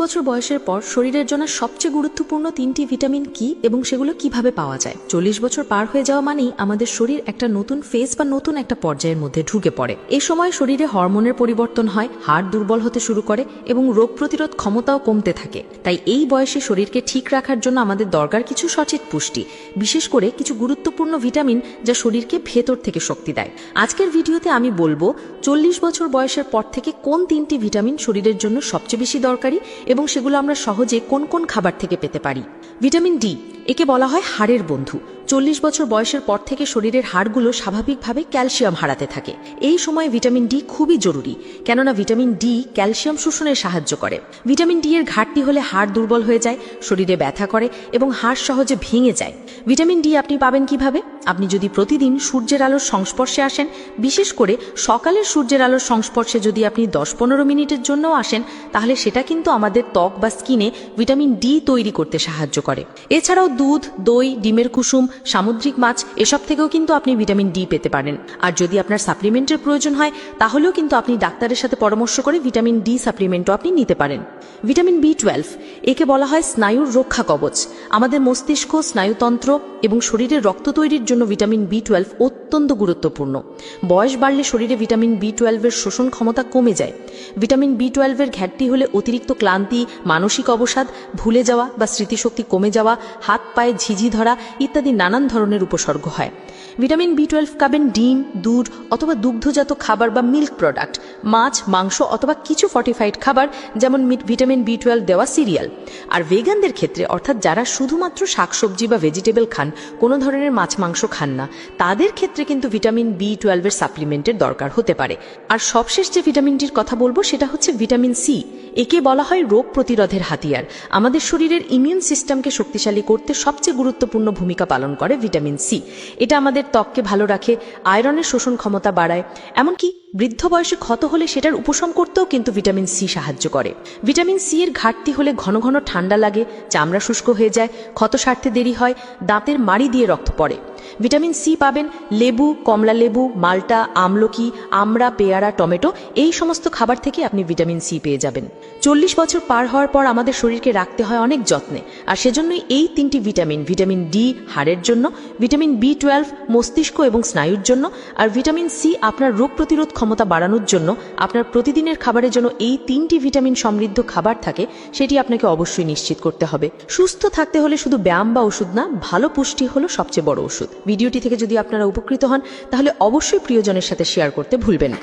বছর বয়সের পর শরীরের জন্য সবচেয়ে গুরুত্বপূর্ণ 3টি ভিটামিন কি এবং সেগুলো কিভাবে পাওয়া যায়? 40 বছর পার হয়ে যাওয়া মানেই আমাদের শরীর একটা নতুন ফেজ বা নতুন একটা পর্যায়ের মধ্যে ঢুকে পড়ে। এই সময় শরীরে হরমোনের পরিবর্তন হয়, হাড় দুর্বল হতে শুরু করে এবং রোগ প্রতিরোধ ক্ষমতাও কমতে থাকে। তাই এই বয়সে শরীরকে ঠিক রাখার জন্য আমাদের দরকার কিছু সঠিক পুষ্টি, বিশেষ করে কিছু গুরুত্বপূর্ণ ভিটামিন যা শরীরকে ভেতর থেকে শক্তি দেয়। আজকের ভিডিওতে আমি বলবো 40 বছর বয়সের পর থেকে কোন 3টি ভিটামিন শরীরের জন্য সবচেয়ে বেশি দরকারি এবং সেগুলো আমরা সহজে কোন কোন খাবার থেকে পেতে পারি। ভিটামিন ডি, একে বলা হয় হাড়ের বন্ধু। 40 বছর বয়সের পর থেকে শরীরের হাড়গুলো স্বাভাবিকভাবে ক্যালসিয়াম হারাতে থাকে। এই সময় ভিটামিন ডি খুবই জরুরি, কেননা ভিটামিন ডি ক্যালসিয়াম শোষণে সাহায্য করে। ভিটামিন ডি এর ঘাটতি হলে হাড় দুর্বল হয়ে যায়, শরীরে ব্যথা করে এবং হাড় সহজে ভেঙে যায়। ভিটামিন ডি আপনি পাবেন কিভাবে? আপনি যদি প্রতিদিন সূর্যের আলোর সংস্পর্শে আসেন, বিশেষ করে সকালের সূর্যের আলোর সংস্পর্শে যদি আপনি 10-15 মিনিটের জন্যও আসেন, তাহলে সেটা কিন্তু আমাদের ত্বক বা স্কিনে ভিটামিন ডি তৈরি করতে সাহায্য করে। এছাড়াও দুধ, দই, ডিমের কুসুম, সামুদ্রিক মাছ এসব থেকেও কিন্তু আপনি ভিটামিন ডি পেতে পারেন। আর যদি আপনার সাপ্লিমেন্টের প্রয়োজন হয়, তাহলেও কিন্তু আপনি ডাক্তারের সাথে পরামর্শ করে ভিটামিন ডি সাপ্লিমেন্টও আপনি নিতে পারেন। ভিটামিন বি12, একে বলা হয় স্নায়ুর রক্ষা কবচ। আমাদের মস্তিষ্ক, স্নায়ুতন্ত্র এবং শরীরের রক্ত তৈরির জন্য ভিটামিন বি12 অত্যন্ত গুরুত্বপূর্ণ। বয়স বাড়লে শরীরে ভিটামিন বি12 এর শোষণ ক্ষমতা কমে যায়। ভিটামিন বি12 এর ঘাটতি হলে অতিরিক্ত ক্লান্তি, মানসিক অবসাদ, ভুলে যাওয়া বা স্মৃতিশক্তি কমে যাওয়া, হাত পায়ে ঝিঝি ধরা ইত্যাদি নানান ধরনের উপসর্গ হয়। ভিটামিন বি12 খাবেন ডিম, দুধ অথবা দুগ্ধজাত খাবার বা মিল্ক প্রোডাক্ট, মাছ, মাংস অথবা কিছু ফর্টিফাইড খাবার যেমন ভিটামিন বি12 দেওয়া সিরিয়াল। আর ভেগানদের ক্ষেত্রে, অর্থাৎ যারা শুধুমাত্র শাকসবজি বা ভেজিটেবল খান, কোনো ধরনের মাছ মাংস খান না, তাদের ক্ষেত্রে কিন্তু ভিটামিন বি12 এর সাপ্লিমেন্টের দরকার হতে পারে। আর সবশেষ যে ভিটামিনটির কথা বলবো সেটা হচ্ছে ভিটামিন সি। একে বলা হয় রোগ প্রতিরোধের হাতিয়ার। আমাদের শরীরের ইমিউন সিস্টেমকে শক্তিশালী করতে সবচেয়ে গুরুত্বপূর্ণ ভূমিকা পালন করে ভিটামিন সি। এটা আমাদের ত্বককে ভালো রাখে, আয়রনের শোষণ ক্ষমতা বাড়ায়, এমনকি বৃদ্ধ বয়সে ক্ষত হলে সেটার উপশম করতেও কিন্তু ভিটামিন সি সাহায্য করে। ভিটামিন সি এর ঘাটতি হলে ঘন ঘন ঠান্ডা লাগে, চামড়া শুষ্ক হয়ে যায়, ক্ষত সারতে দেরি হয়, দাঁতের মাড়ি দিয়ে রক্ত পড়ে। ভিটামিন সি পাবেন লেবু, কমলা লেবু, মাল্টা, আমলকি, আমড়া, পেয়ারা, টমেটো এই সমস্ত খাবার থেকে আপনি ভিটামিন সি পেয়ে যাবেন। 40 বছর পার হওয়ার পর আমাদের শরীরকে রাখতে হয় অনেক যত্নে, আর সেজন্যই এই 3টি ভিটামিন, ভিটামিন ডি হাড়ের জন্য, ভিটামিন বি12 মস্তিষ্ক এবং স্নায়ুর জন্য, আর ভিটামিন সি আপনার রোগ প্রতিরোধ ক্ষমতা বাড়ানোর জন্য। আপনার প্রতিদিনের খাবারের জন্য এই 3টি ভিটামিন সমৃদ্ধ খাবার থাকে, সেটি আপনাকে অবশ্যই নিশ্চিত করতে হবে। সুস্থ থাকতে হলে শুধু ব্যায়াম বা ওষুধ না, ভালো পুষ্টি হলো সবচেয়ে বড় ওষুধ। ভিডিওটি থেকে যদি আপনারা উপকৃত হন, তাহলে অবশ্যই প্রিয়জনের সাথে শেয়ার করতে ভুলবেন না।